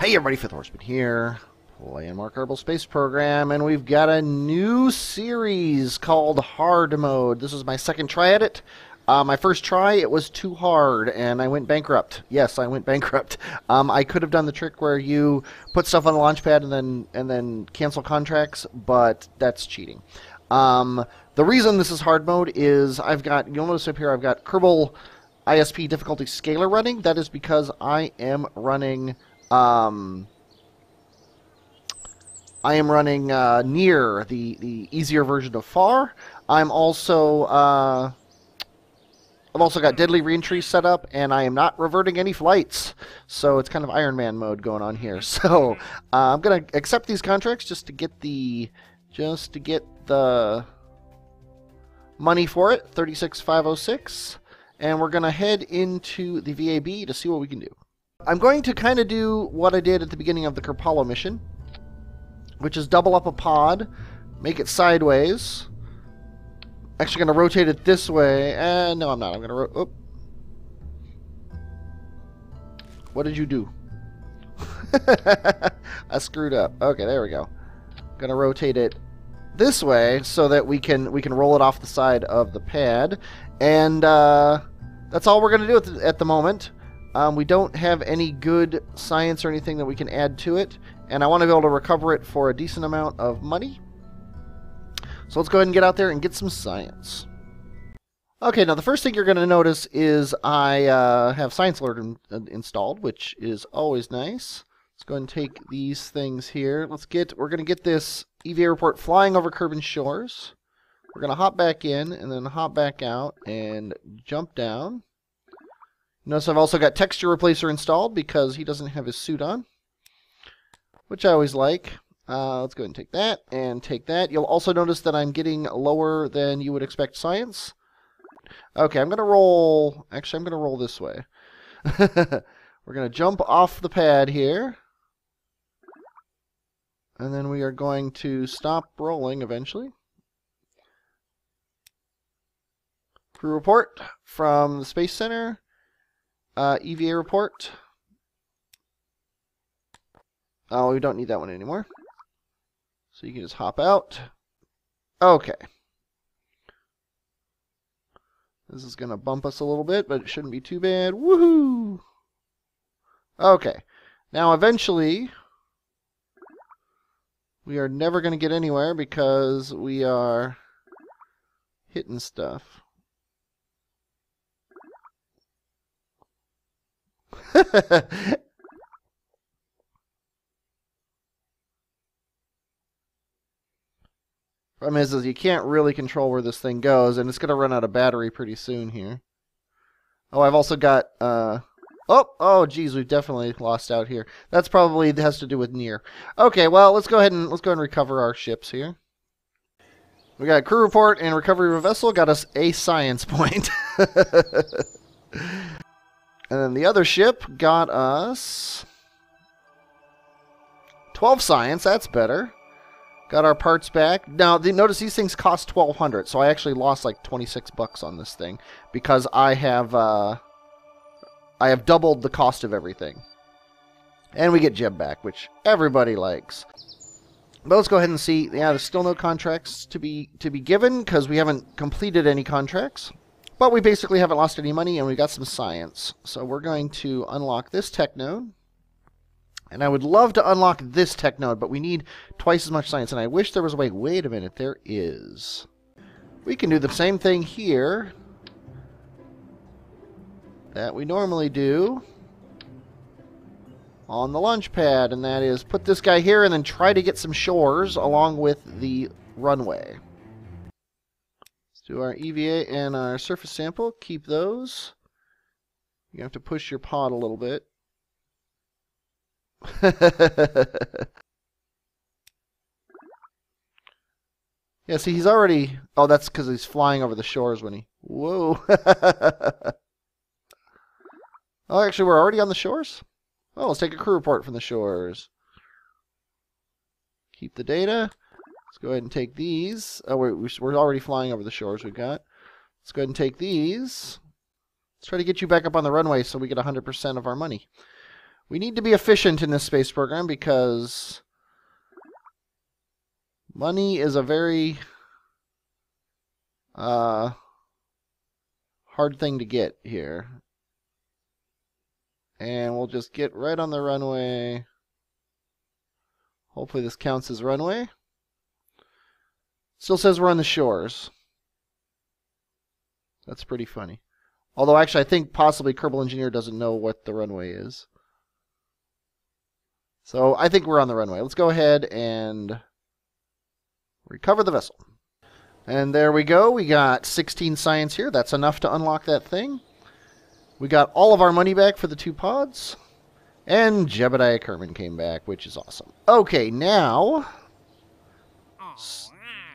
Hey everybody, Fifth Horseman here, playing more Kerbal Space Program, and we've got a new series called Hard Mode. This is my second try at it. My first try, it was too hard, and I went bankrupt. Yes, I went bankrupt. I could have done the trick where you put stuff on the launch pad and then cancel contracts, but that's cheating. The reason this is Hard Mode is you'll notice up here I've got Kerbal ISP difficulty scaler running. That is because I am running near the easier version of FAR. I've also got Deadly ReEntry set up, and I am not reverting any flights. So it's kind of Iron Man mode going on here. So I'm gonna accept these contracts just to get the money for it, 36,506, and we're gonna head into the VAB to see what we can do. I'm going to kind of do what I did at the beginning of the Kerpalo mission, which is double up a pod, make it sideways. Actually going to rotate it this way. No, I'm not. I'm going to What did you do? I screwed up. Okay, there we go. Going to rotate it this way so that we can roll it off the side of the pad. And that's all we're going to do at the moment. We don't have any good science or anything that we can add to it, and I want to be able to recover it for a decent amount of money. So let's go ahead and get out there and get some science. Okay, now the first thing you're going to notice is I have Science Alert installed, which is always nice. Let's go ahead and take these things here. We're going to get this EVA report flying over Kerbin Shores. We're going to hop back in and then hop back out and jump down. Notice I've also got Texture Replacer installed because he doesn't have his suit on, which I always like. Let's go ahead and take that. You'll also notice that I'm getting lower than you would expect science. Okay, I'm going to roll... Actually, I'm going to roll this way. We're going to jump off the pad here. And then we are going to stop rolling eventually. Crew report from the Space Center. EVA report. Oh, we don't need that one anymore. So you can just hop out. Okay. This is going to bump us a little bit, but it shouldn't be too bad. Woohoo! Okay. Now, eventually, we are never going to get anywhere because we are hitting stuff. Problem is you can't really control where this thing goes, and it's going to run out of battery pretty soon here. Oh, I've also got, oh, geez, we've definitely lost out here. That's probably has to do with near. Okay, well, let's go ahead and recover our ships here. We got a crew report and recovery of a vessel. Got us a science point. And then the other ship got us 12 science. That's better. Got our parts back. Now, notice these things cost 1,200, so I actually lost like 26 bucks on this thing because I have doubled the cost of everything. And we get Jeb back, which everybody likes. But let's go ahead and see. Yeah, there's still no contracts to be given because we haven't completed any contracts. But we basically haven't lost any money, and we got some science. So we're going to unlock this tech node. And I would love to unlock this tech node, but we need twice as much science. And I wish there was a way. Wait a minute, there is. We can do the same thing here that we normally do on the launch pad. And that is put this guy here and then try to get some shores along with the runway. Do our EVA and our surface sample. Keep those. You have to push your pod a little bit. Yeah, see, he's already... Oh, that's because he's flying over the shores when he... Whoa. Oh, actually, we're already on the shores? Oh, let's take a crew report from the shores. Keep the data. Let's go ahead and take these. Oh, we're already flying over the shores we've got. Let's go ahead and take these. Let's try to get you back up on the runway so we get 100% of our money. We need to be efficient in this space program because money is a very hard thing to get here. And we'll just get right on the runway. Hopefully this counts as runway. Still says we're on the shores. That's pretty funny. Although actually I think possibly Kerbal Engineer doesn't know what the runway is. So I think we're on the runway. Let's go ahead and recover the vessel. And there we go. We got 16 science here. That's enough to unlock that thing. We got all of our money back for the 2 pods. And Jebediah Kerman came back, which is awesome. Okay, now...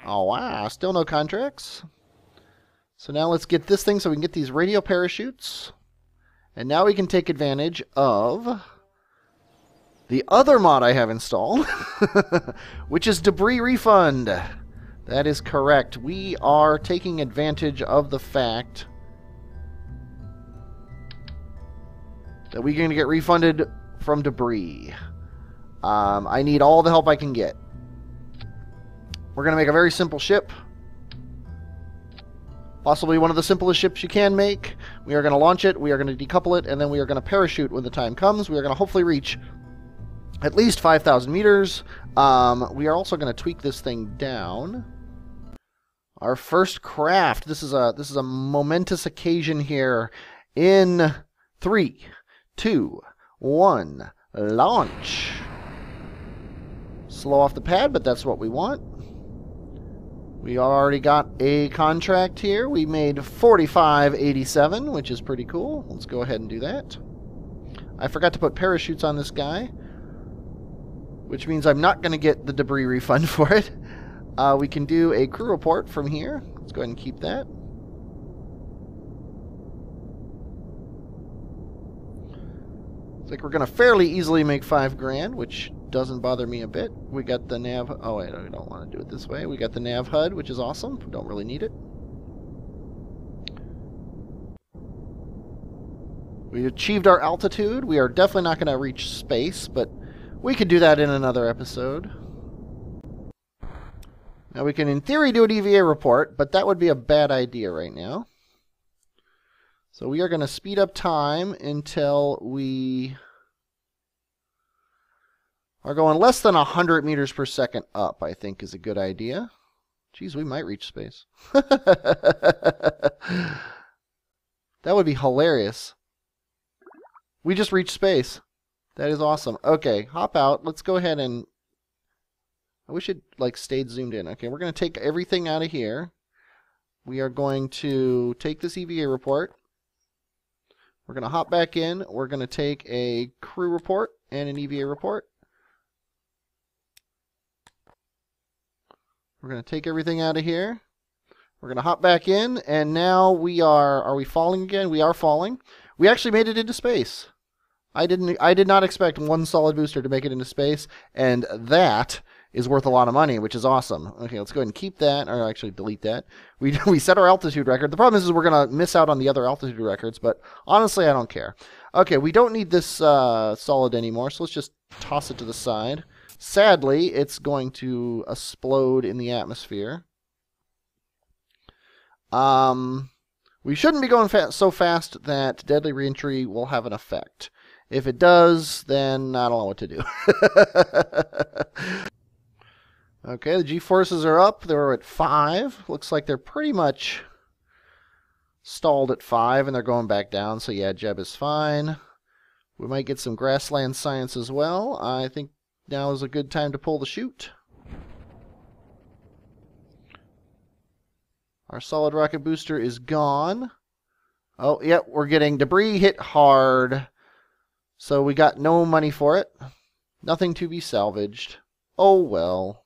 Oh, wow. Still no contracts. So now let's get this thing so we can get these radio parachutes. And now we can take advantage of the other mod I have installed, which is Debris Refund. That is correct. We are taking advantage of the fact that we're going to get refunded from debris. I need all the help I can get. We're going to make a very simple ship. Possibly one of the simplest ships you can make. We are going to launch it, we are going to decouple it, and then we are going to parachute when the time comes. We are going to hopefully reach at least 5,000 meters. We are also going to tweak this thing down. Our first craft. This is a momentous occasion here. In 3, 2, 1, launch. Slow off the pad, but that's what we want. We already got a contract here. We made 45.87, which is pretty cool. Let's go ahead and do that. I forgot to put parachutes on this guy, which means I'm not going to get the debris refund for it. We can do a crew report from here. Let's go ahead and keep that. Looks like we're going to fairly easily make 5 grand, which doesn't bother me a bit. We got the nav... Oh, wait, we don't want to do it this way. We got the nav HUD, which is awesome. We don't really need it. We achieved our altitude. We are definitely not going to reach space, but we could do that in another episode. Now, we can, in theory, do an EVA report, but that would be a bad idea right now. So we are going to speed up time until we are going less than 100 meters per second up, I think is a good idea. Geez, we might reach space. That would be hilarious. We just reached space. That is awesome. Okay, hop out. Let's go ahead and... I wish it like stayed zoomed in. Okay, we're going to take everything out of here. We are going to take this EVA report. We're going to hop back in. We're going to take a crew report and an EVA report. We're going to take everything out of here. We're going to hop back in, and now we are we falling again? We are falling. We actually made it into space. I did not expect one solid booster to make it into space, and that is worth a lot of money, which is awesome. Okay, let's go ahead and keep that, or actually delete that. We set our altitude record. The problem is we're going to miss out on the other altitude records, but honestly, I don't care. Okay, we don't need this solid anymore, so let's just toss it to the side. Sadly, it's going to explode in the atmosphere. We shouldn't be going so fast that Deadly ReEntry will have an effect. If it does, then I don't know what to do. Okay, the G-forces are up. They're at 5. Looks like they're pretty much stalled at 5, and they're going back down. So yeah, Jeb is fine. We might get some grassland science as well. I think now is a good time to pull the chute. Our solid rocket booster is gone. Oh, yeah, we're getting debris hit hard. So we got no money for it. Nothing to be salvaged. Oh, well.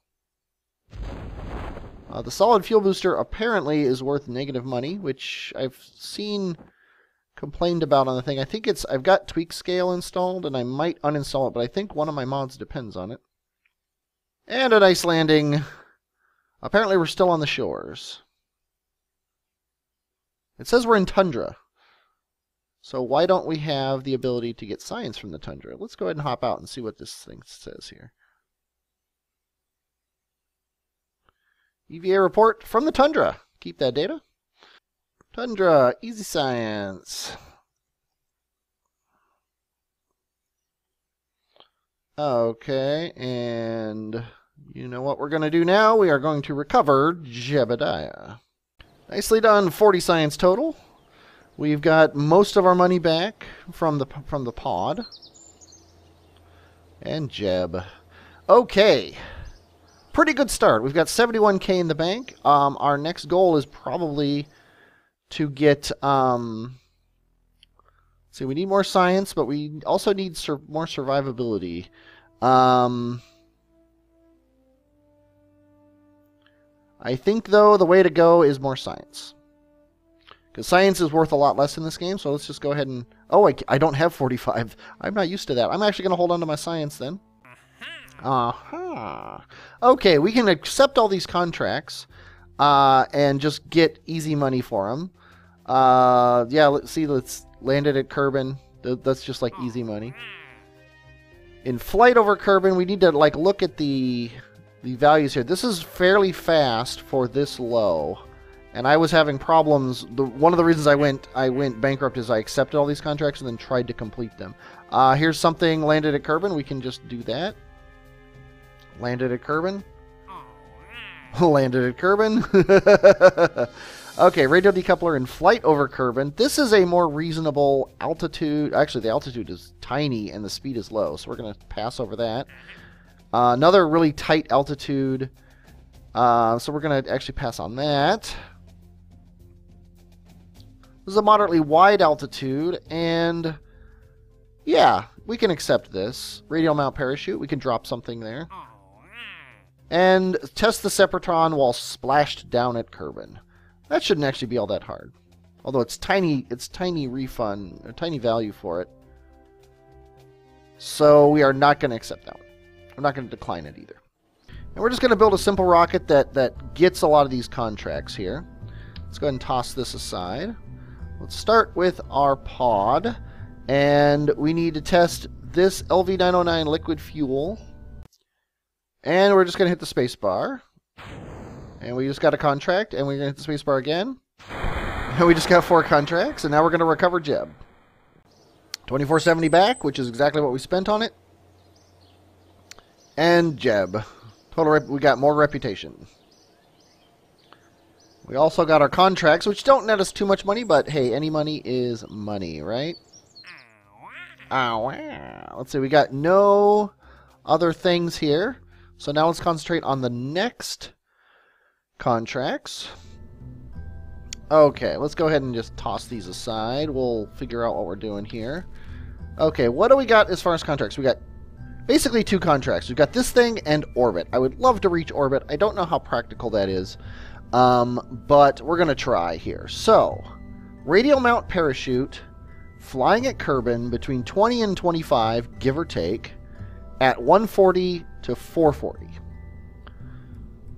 The solid fuel booster apparently is worth negative money, which I've seen complained about on the thing. I think I've got tweak scale installed, and I might uninstall it, but I think one of my mods depends on it. And a nice landing. Apparently we're still on the shores. It says we're in tundra. So why don't we have the ability to get science from the tundra? Let's go ahead and hop out and see what this thing says here. EVA report from the tundra. Keep that data. Tundra, easy science. Okay, and you know what we're going to do now? We are going to recover Jebediah. Nicely done, 40 science total. We've got most of our money back from the pod. And Jeb. Okay. Pretty good start. We've got 71K in the bank. Our next goal is probably to get... see, we need more science, but we also need more survivability. I think, though, the way to go is more science. Because science is worth a lot less in this game, so let's just go ahead and... Oh, I don't have 45. I'm not used to that. I'm actually going to hold on to my science, then. Aha. Okay, we can accept all these contracts and just get easy money for them. Yeah, let's land it at Kerbin. That's just like easy money. In flight over Kerbin, we need to like look at the values here. This is fairly fast for this low. And I was having problems. One of the reasons I went bankrupt is I accepted all these contracts and then tried to complete them. Here's something landed at Kerbin. We can just do that. Landed at Kerbin. Landed at Kerbin. Okay, radio decoupler in flight over Kerbin. This is a more reasonable altitude. Actually, the altitude is tiny and the speed is low, so we're going to pass over that. Another really tight altitude. So we're going to actually pass on that. This is a moderately wide altitude, and yeah, we can accept this. Radial mount parachute, we can drop something there. And test the Sepratron while splashed down at Kerbin. That shouldn't actually be all that hard. Although it's tiny refund, or tiny value for it. So we are not going to accept that one. We're not going to decline it either. And we're just going to build a simple rocket that gets a lot of these contracts here. Let's go ahead and toss this aside. Let's start with our pod. And we need to test this LV-909 liquid fuel. And we're just going to hit the space bar. And we just got a contract. And we're going to hit the space bar again. And we just got 4 contracts. And now we're going to recover Jeb. 2470 back, which is exactly what we spent on it. And Jeb. We got more reputation. We also got our contracts, which don't net us too much money, but hey, any money is money, right? Let's see, we got no other things here. So now let's concentrate on the next contracts. Okay, let's go ahead and just toss these aside. We'll figure out what we're doing here. Okay, what do we got as far as contracts? We got basically 2 contracts. We've got this thing and orbit. I would love to reach orbit. I don't know how practical that is, but we're going to try here. So, radial mount parachute, flying at Kerbin between 20 and 25, give or take, at 140 to 440.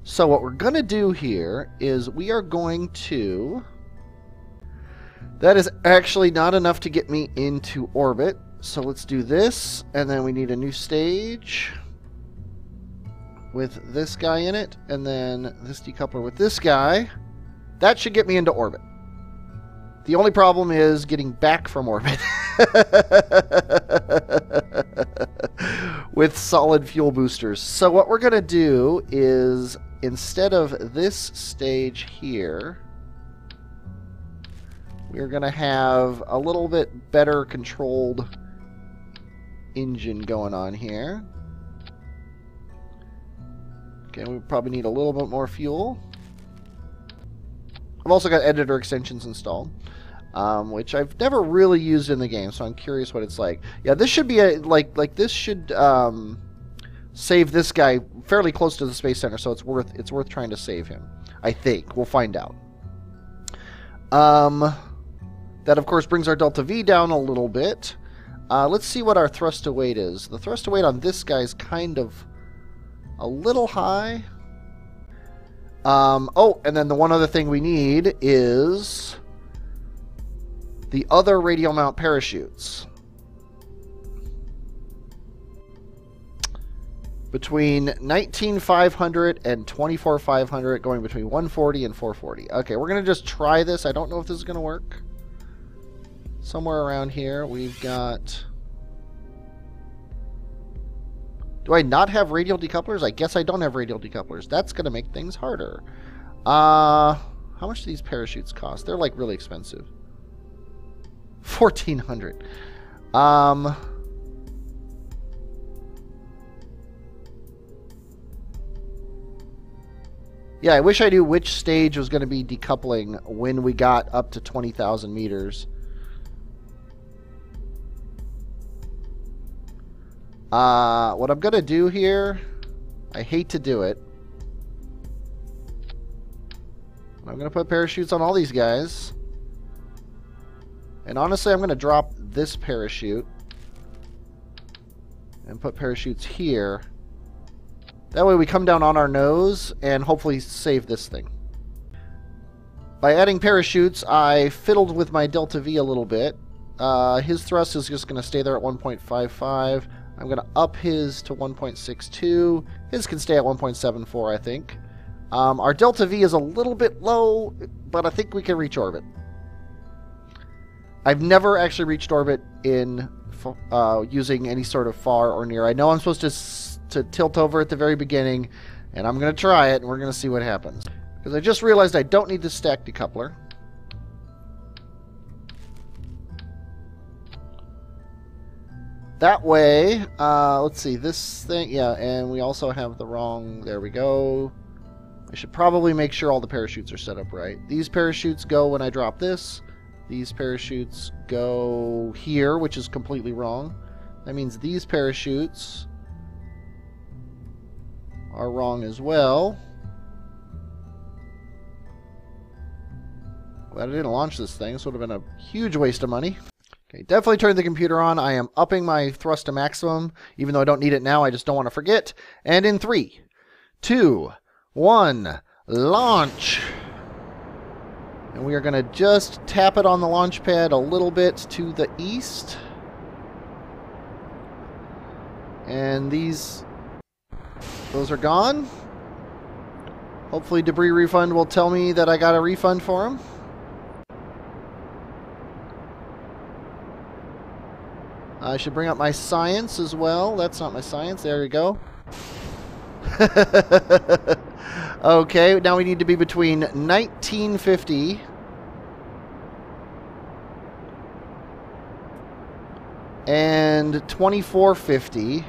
So what we're going to do here is we are going to... That is actually not enough to get me into orbit. So let's do this, and then we need a new stage with this guy in it, and then this decoupler with this guy. That should get me into orbit. The only problem is getting back from orbit with solid fuel boosters. So what we're going to do is, instead of this stage here, we're going to have a little bit better controlled engine going on here. Okay, we probably need a little bit more fuel. I've also got editor extensions installed, which I've never really used in the game, so I'm curious what it's like. Yeah, this should be a this should save this guy fairly close to the space center, so it's worth trying to save him. I think we'll find out. That of course brings our delta V down a little bit. Let's see what our thrust to weight is. The thrust to weight on this guy is kind of a little high. Oh, and then the one other thing we need is the other radial mount parachutes. Between 19,500 and 24,500, going between 140 and 440. Okay, we're going to just try this. I don't know if this is going to work. Somewhere around here, we've got... Do I not have radial decouplers? I guess I don't have radial decouplers. That's going to make things harder. How much do these parachutes cost? They're like really expensive. 1,400. Yeah, I wish I knew which stage was going to be decoupling when we got up to 20,000 meters. What I'm going to do here, I hate to do it. I'm going to put parachutes on all these guys. And honestly, I'm going to drop this parachute and put parachutes here. That way we come down on our nose and hopefully save this thing. By adding parachutes, I fiddled with my delta V a little bit. His thrust is just going to stay there at 1.55. I'm going to up his to 1.62. His can stay at 1.74, I think. Our delta V is a little bit low, but I think we can reach orbit. I've never actually reached orbit in using any sort of far or near. I know I'm supposed to tilt over at the very beginning, and I'm going to try it, and we're going to see what happens. Because I just realized I don't need the stack decoupler. That way, let's see, this thing, yeah, and we also have the wrong, there we go. I should probably make sure all the parachutes are set up right. These parachutes go when I drop this. These parachutes go here, which is completely wrong. That means these parachutes are wrong as well. Glad I didn't launch this thing. This would have been a huge waste of money. Okay, definitely turned the computer on. I am upping my thrust to maximum. Even though I don't need it now, I just don't want to forget. And in 3, 2, 1, launch! And we are going to just tap it on the launch pad a little bit to the east. And those are gone. Hopefully debris refund will tell me that I got a refund for them. I should bring up my science as well. That's not my science. There we go. Okay, now we need to be between 1950 and 2450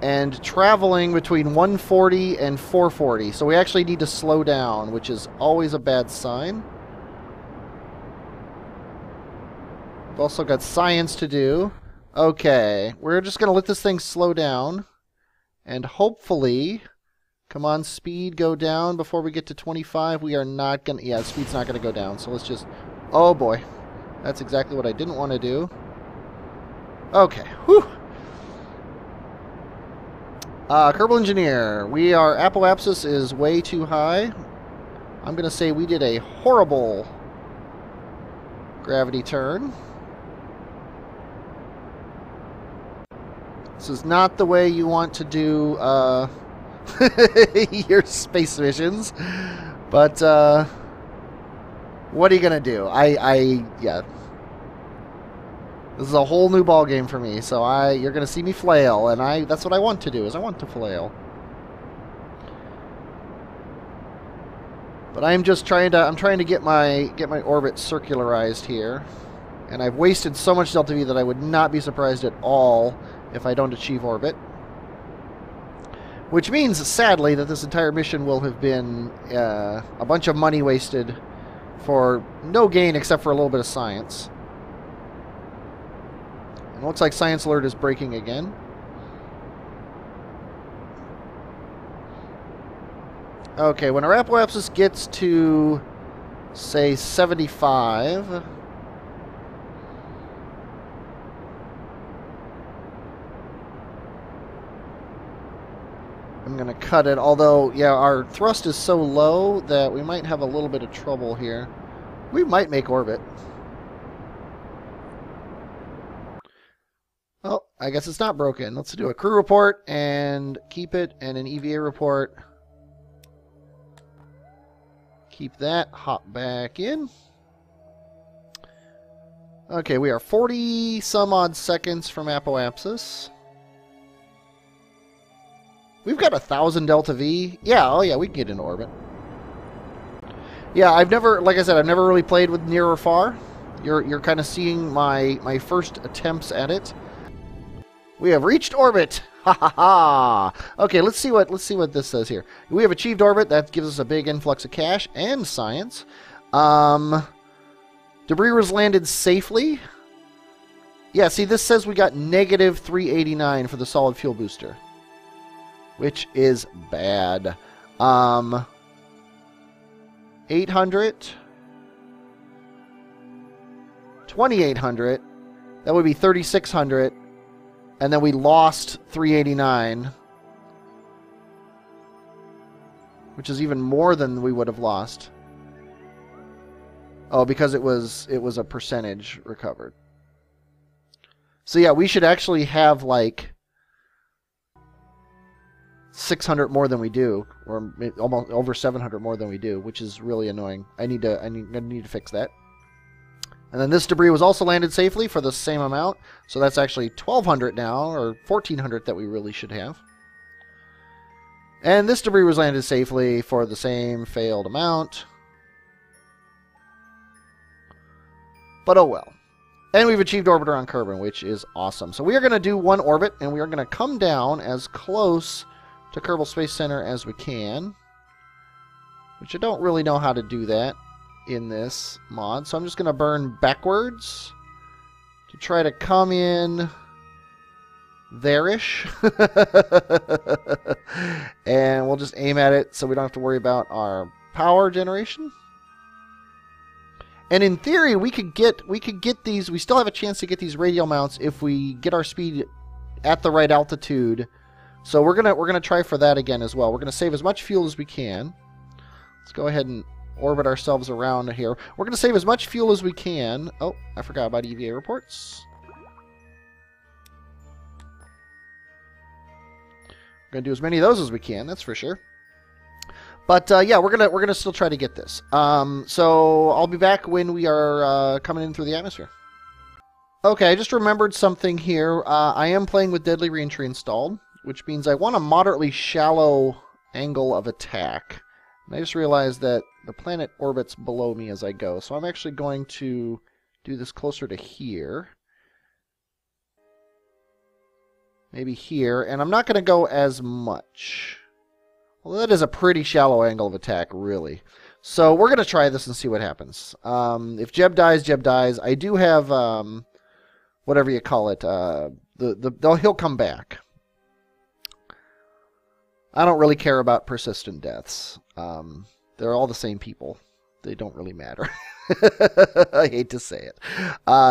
and traveling between 140 and 440. So we actually need to slow down, which is always a bad sign. We've also got science to do. Okay, we're just going to let this thing slow down. And hopefully, come on, speed go down before we get to 25. We are not going to, yeah, speed's not going to go down. So let's just, oh boy. That's exactly what I didn't want to do. Okay, whew. Kerbal Engineer, apoapsis is way too high. I'm going to say we did a horrible gravity turn. This is not the way you want to do your space missions, but what are you gonna do? Yeah, this is a whole new ball game for me. So you're gonna see me flail, and that's what I want to do. I want to flail. But I'm just trying to get my orbit circularized here, and I've wasted so much delta V that I would not be surprised at all if I don't achieve orbit. Which means, sadly, that this entire mission will have been a bunch of money wasted for no gain except for a little bit of science. And it looks like Science Alert is breaking again. Okay, when our apoapsis gets to, say, 75... I'm going to cut it, although, yeah, our thrust is so low that we might have a little bit of trouble here. We might make orbit. I guess it's not broken. Let's do a crew report and keep it, and an EVA report. Keep that. Hop back in. Okay, we are 40 some odd seconds from apoapsis. We've got 1,000 delta V. Yeah, oh yeah, we can get into orbit. Yeah, I've never, like I said, I've never really played with near or far. You're kind of seeing my first attempts at it. We have reached orbit. Ha ha ha. Okay, let's see what this says here. We have achieved orbit. That gives us a big influx of cash and science. Debris was landed safely. Yeah, see, this says we got negative 389 for the solid fuel booster, which is bad. 800, 2,800. That would be 3,600. And then we lost 389, which is even more than we would have lost. Oh, because it was a percentage recovered. So yeah, we should actually have like 600 more than we do, or almost over 700 more than we do, which is really annoying. I need to fix that. And then this debris was also landed safely for the same amount, so that's actually 1,200 now, or 1,400 that we really should have. And this debris was landed safely for the same failed amount. But oh well. And we've achieved orbiter on Kerbin, which is awesome. So we are going to do one orbit, and we are going to come down as close to Kerbal Space Center as we can, which I don't really know how to do that in this mod, so I'm just going to burn backwards to try to come in there-ish. And we'll just aim at it so we don't have to worry about our power generation. And in theory, we could get these, we still have a chance to get these radial mounts if we get our speed at the right altitude. So we're gonna try for that again as well. We're gonna save as much fuel as we can. Let's go ahead and orbit ourselves around here. We're going to save as much fuel as we can. Oh, I forgot about EVA reports. We're going to do as many of those as we can, that's for sure. But yeah, we're gonna still try to get this. So I'll be back when we are coming in through the atmosphere. Okay, I just remembered something here. I am playing with Deadly ReEntry installed, which means I want a moderately shallow angle of attack. And I just realized that the planet orbits below me as I go, so I'm actually going to do this closer to here. Maybe here, and I'm not going to go as much. Well, that is a pretty shallow angle of attack, really. So we're going to try this and see what happens. If Jeb dies, Jeb dies. I do have, whatever you call it, he'll come back. I don't really care about persistent deaths. They're all the same people. They don't really matter. I hate to say it.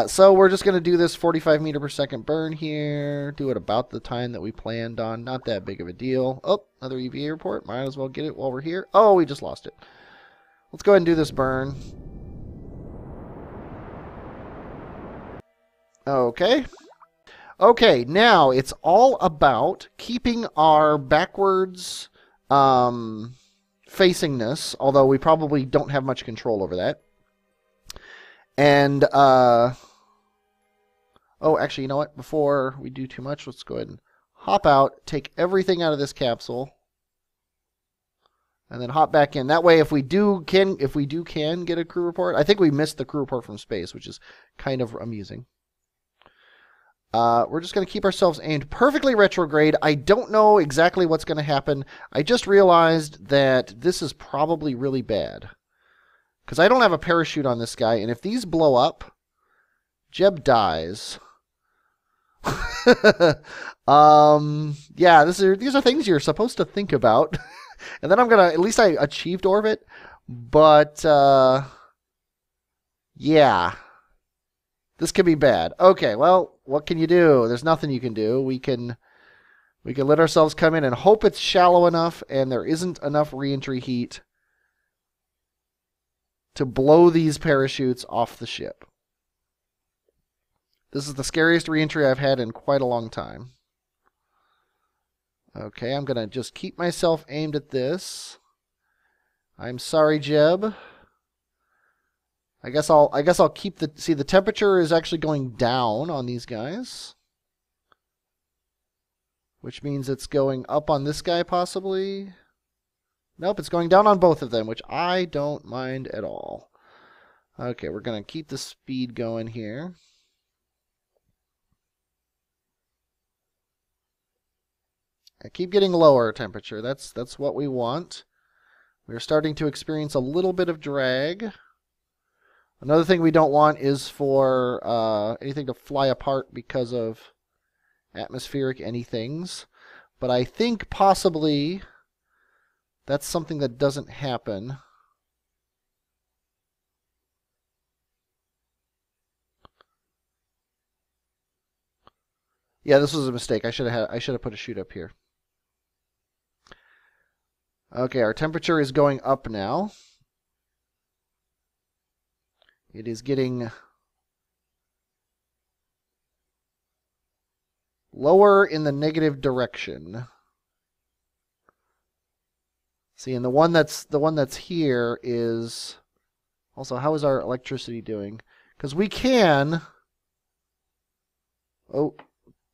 So we're just going to do this 45 meter per second burn here. Do it about the time that we planned on. Not that big of a deal. Oh, another EVA report. Might as well get it while we're here. Oh, we just lost it. Let's go ahead and do this burn. Okay. Okay, now it's all about keeping our backwards facingness, although we probably don't have much control over that. And, oh, actually, you know what? Before we do too much, let's go ahead and hop out, take everything out of this capsule, and then hop back in. That way, if we do can get a crew report, I think we missed the crew report from space, which is kind of amusing. We're just going to keep ourselves aimed perfectly retrograde. I don't know exactly what's going to happen. I just realized that this is probably really bad, because I don't have a parachute on this guy, and if these blow up, Jeb dies. Yeah, these are things you're supposed to think about. And then I'm going to, at least I achieved orbit, but yeah. This could be bad. Okay, well, what can you do? There's nothing you can do. We can let ourselves come in and hope it's shallow enough and there isn't enough reentry heat to blow these parachutes off the ship. This is the scariest reentry I've had in quite a long time. Okay, I'm going to just keep myself aimed at this. I'm sorry, Jeb. I guess I'll keep the... See, the temperature is actually going down on these guys. Which means it's going up on this guy, possibly. Nope, it's going down on both of them, which I don't mind at all. Okay, we're going to keep the speed going here. I keep getting lower temperature. That's what we want. We're starting to experience a little bit of drag. Another thing we don't want is for anything to fly apart because of atmospheric anythings. But I think possibly that's something that doesn't happen. Yeah, this was a mistake. I should have put a chute up here. Okay, our temperature is going up now. It is getting lower in the negative direction. See, and the one that's here is also, how is our electricity doing? Because we can... Oh,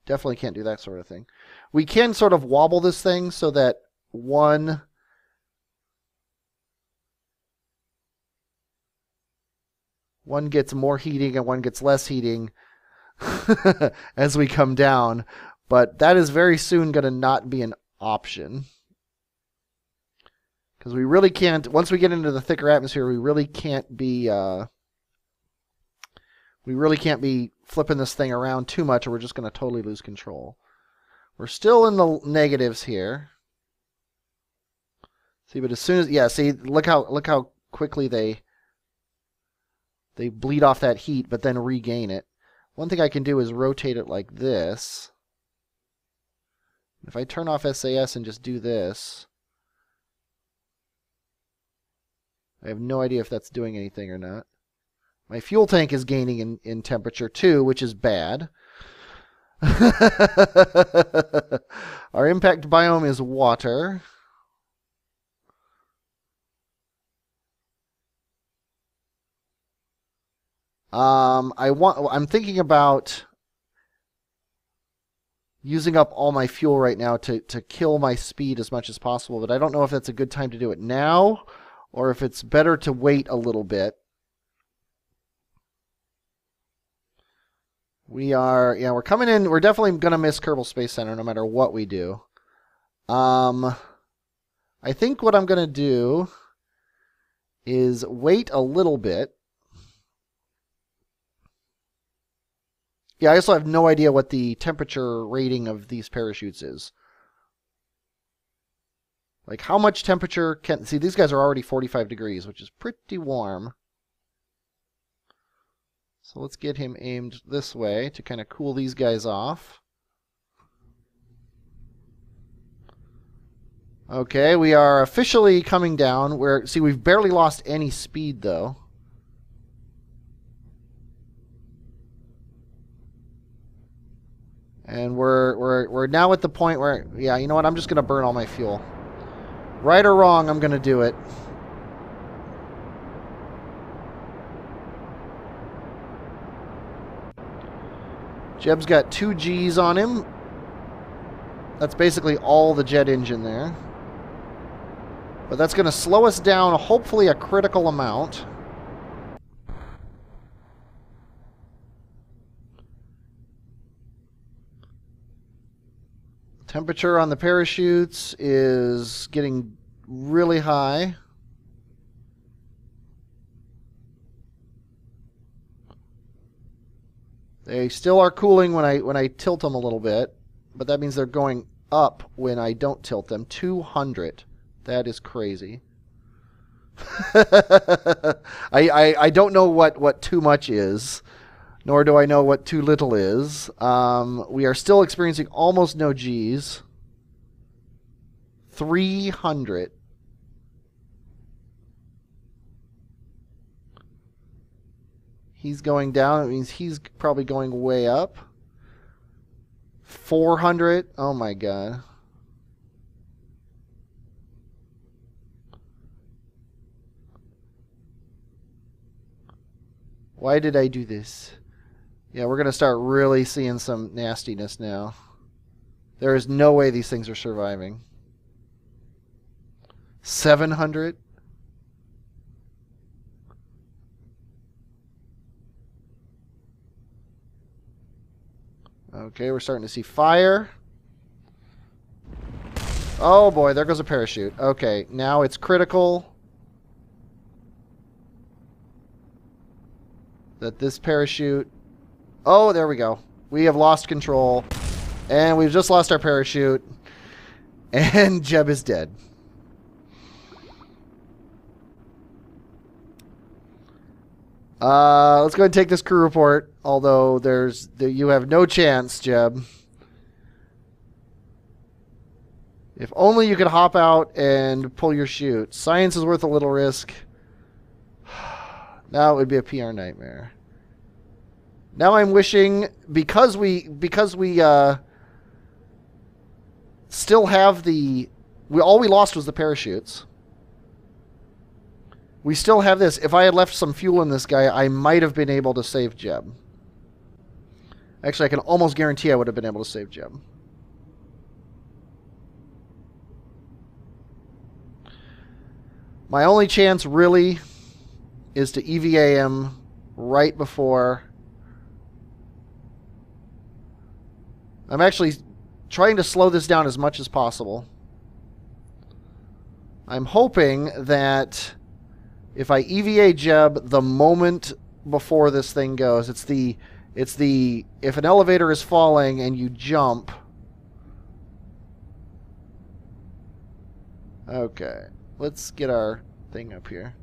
definitely can't do that sort of thing. We can sort of wobble this thing so that one gets more heating and one gets less heating as we come down. But that is very soon going to not be an option. Because we really can't, once we get into the thicker atmosphere, we really can't be flipping this thing around too much, or we're just going to totally lose control. We're still in the negatives here. See, but as soon as, yeah, see, look how quickly they bleed off that heat, but then regain it. One thing I can do is rotate it like this. If I turn off SAS and just do this, I have no idea if that's doing anything or not. My fuel tank is gaining in temperature too, which is bad. Our impact biome is water. I'm thinking about using up all my fuel right now to kill my speed as much as possible, but I don't know if that's a good time to do it now or if it's better to wait a little bit. We're coming in. We're definitely going to miss Kerbal Space Center no matter what we do. I think what I'm going to do is wait a little bit. Yeah, I also have no idea what the temperature rating of these parachutes is. Like, how much temperature can... See, these guys are already 45 degrees, which is pretty warm. So let's get him aimed this way to kind of cool these guys off. Okay, we are officially coming down. See, we've barely lost any speed, though. And we're now at the point where, yeah, you know what? I'm just going to burn all my fuel. Right or wrong, I'm going to do it. Jeb's got 2 Gs on him. That's basically all the jet engine there. But that's going to slow us down, hopefully a critical amount. Temperature on the parachutes is getting really high. They still are cooling when I tilt them a little bit, but that means they're going up when I don't tilt them. 200. That is crazy. I don't know what too much is, nor do I know what too little is. We are still experiencing almost no Gs. 300. He's going down. It means he's probably going way up. 400. Oh my god. Why did I do this? Yeah, we're going to start really seeing some nastiness now. There is no way these things are surviving. 700. Okay, we're starting to see fire. Oh boy, there goes a parachute. Okay, now it's critical that this parachute... Oh, there we go. We have lost control. And we've just lost our parachute. And Jeb is dead. Let's go ahead and take this crew report. Although you have no chance, Jeb. If only you could hop out and pull your chute. Science is worth a little risk. Now it would be a PR nightmare. Now I'm wishing, because we still have all we lost was the parachutes. We still have this. If I had left some fuel in this guy, I might have been able to save Jeb. Actually, I can almost guarantee I would have been able to save Jeb. My only chance, really, is to EVA him right before... I'm actually trying to slow this down as much as possible. I'm hoping that if I EVA Jeb the moment before this thing goes, it's the if an elevator is falling and you jump. Okay, let's get our thing up here.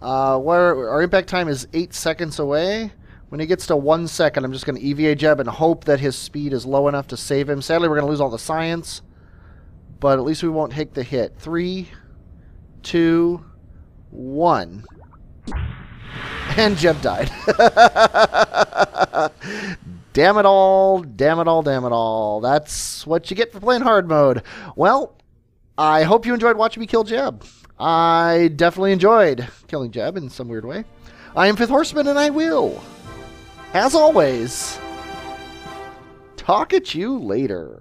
Our impact time is 8 seconds away. When he gets to 1 second, I'm just going to EVA Jeb and hope that his speed is low enough to save him. Sadly, we're going to lose all the science, but at least we won't take the hit. 3, 2, 1. And Jeb died. Damn it all, damn it all, damn it all. That's what you get for playing hard mode. Well, I hope you enjoyed watching me kill Jeb. I definitely enjoyed killing Jeb in some weird way. I am Fifth Horseman, and I will, as always, talk at you later.